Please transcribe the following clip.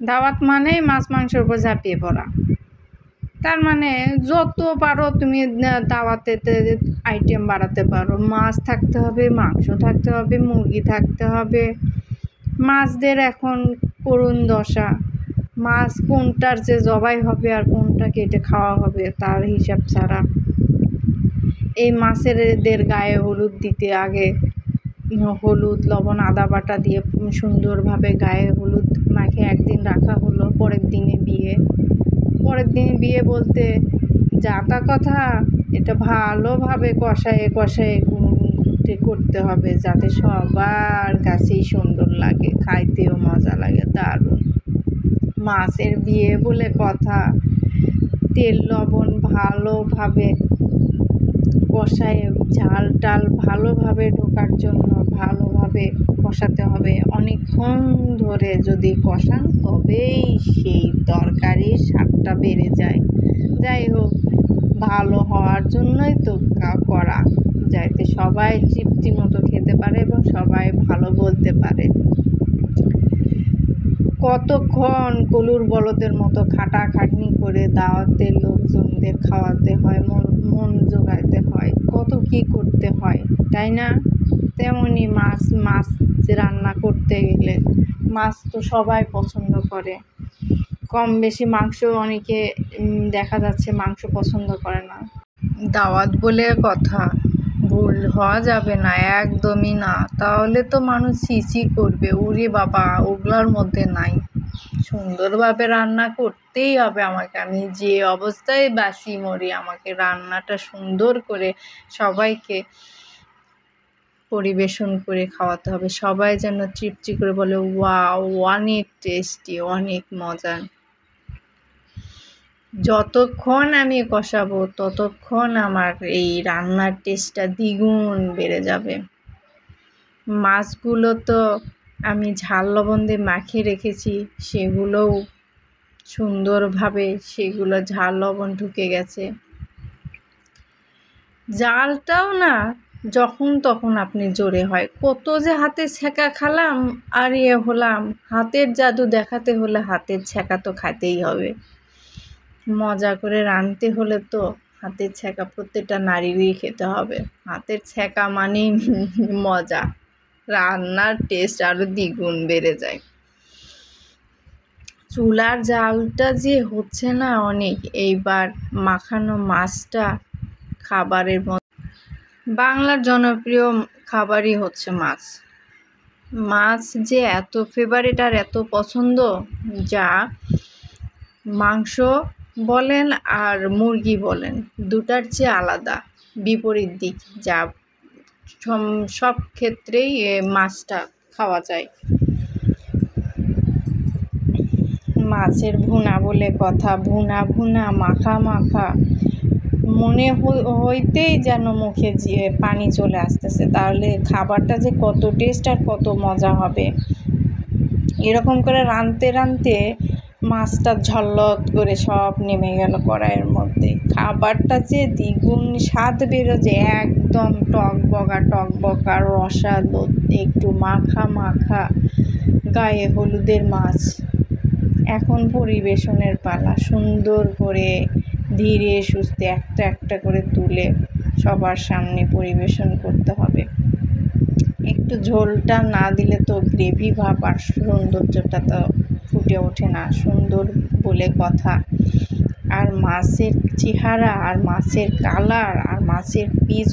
দাওয়াত মানেই মাছ মাংসের উপর ঝাঁপিয়ে পড়া। তার মানে যত পারো তুমি দাওয়াতেতে আইটেম বাড়াতে পারো। মাছ থাকতে হবে, মাংস থাকতে হবে, মুরগি থাকতে হবে। মাছদের এখন করুণ দশা। মাছ কোনটার যে জবাই হবে আর কোনটা কেটে খাওয়া হবে তার হিসাব ছাড়া। এই মাছেরদের গায়ে হলুদ দিতে আগে হলুদ, লবণ, আদা বাটা দিয়ে সুন্দরভাবে গায়ে হলুদ মাখিয়ে একদিন রাখা হলো। পরের দিনে বিয়ে বলতে যা তা কথা, এটা ভালোভাবে কষায়ে করতে হবে যাতে সবার কাছেই সুন্দর লাগে, খাইতেও মজা লাগে, দারুণ। মাছের বিয়ে বলে কথা, তেল লবণ ভালোভাবে কষায়ে ঝাল টাল ভালোভাবে ঢোকার জন্য ভালোভাবে কষাতে হবে। অনেকক্ষণ ধরে যদি কষান তবেই সেই তরকারির স্বাদটা বেড়ে যায়। যাই হোক, ভালো হওয়ার জন্যই তো করা, যাতে সবাই তৃপ্তি মতো খেতে পারে এবং সবাই ভালো বলতে পারে। কতক্ষণ কলুর বলদের মতো খাটাখাটনি করে দাওয়াতের লোকজনদের খাওয়াতে হয়, মন জোগাইতে হয়, কত কী করতে হয়, তাই না? তেমনই মাছ রান্না করতে গেলে মাছ তো সবাই পছন্দ করে। কম বেশি মাংস অনেকে দেখা যাচ্ছে মাংস পছন্দ করে না। দাওয়াত বলে কথা, ভুল হওয়া যাবে না, একদমই না। তাহলে তো মানুষ ছিছি করবে, উরে বাবা ওগুলোর মধ্যে নাই। সুন্দরভাবে রান্না করতেই হবে আমাকে, আমি যে অবস্থায় বাঁচি মরি, আমাকে রান্নাটা সুন্দর করে সবাইকে পরিবেশন করে খাওয়াতে হবে। সবাই যেন তৃপ্তি করে বলে ওয়াও, অনেক টেস্টি, অনেক মজা। যতক্ষণ আমি কষাবো ততক্ষণ আমার এই রান্নার টেস্টটা দ্বিগুণ বেড়ে যাবে। মাছগুলো তো আমি ঝাল লবণ দিয়ে মাখিয়ে রেখেছি, সেগুলোও সুন্দরভাবে ঝাল লবণ ঢুকে গেছে। জালটাও না যখন তখন আপনি জোরে হয়, কত যে হাতের ছ্যাঁকা খালাম আর হলাম। হাতের জাদু দেখাতে হলে হাতের ছ্যাঁকা তো খাইতেই হবে। মজা করে রাঁধতে হলে তো হাতের ছ্যাঁকা প্রত্যেকটা নারীরই খেতে হবে। হাতের ছ্যাঁকা মানেই মজা, রান্নার টেস্ট আরও দ্বিগুণ বেড়ে যায়। চুলার জালটা যে হচ্ছে না অনেক, এইবার মাখানো মাছটা খাবারের মতো। বাংলার জনপ্রিয় খাবারই হচ্ছে মাছ। মাছ যে এত ফেভারিট আর এত পছন্দ, যা মাংস বলেন আর মুরগি বলেন দুটার চেয়ে আলাদা, বিপরীত দিক। যা সব ক্ষেত্রেই মাছটা খাওয়া যায়। মাছের ভুনা বলে কথা, ভুনা মাখা মনে হইতেই যেন মুখে পানি চলে আসতেছে। তাহলে খাবারটা যে কত টেস্ট আর কত মজা হবে। এরকম করে রাঁধতে মাছটা ঝললত করে সব নেমে গেল কড়াইয়ের মধ্যে। খাবারটা যে দ্বিগুণ স্বাদ বেরোছে, একদম টকবকা রসালো, একটু মাখা গায়ে হলুদের মাছ। এখন পরিবেশনের পালা। সুন্দর করে ধীরে সুস্থে একটা করে তুলে সবার সামনে পরিবেশন করতে হবে। একটু ঝোলটা না দিলে তো গ্রেভি ভাব আর সৌন্দর্যটা তো ফুটে ওঠে না। সুন্দর বলে কথা। আর মাছের চেহারা আর মাছের কালার আর মাছের পিস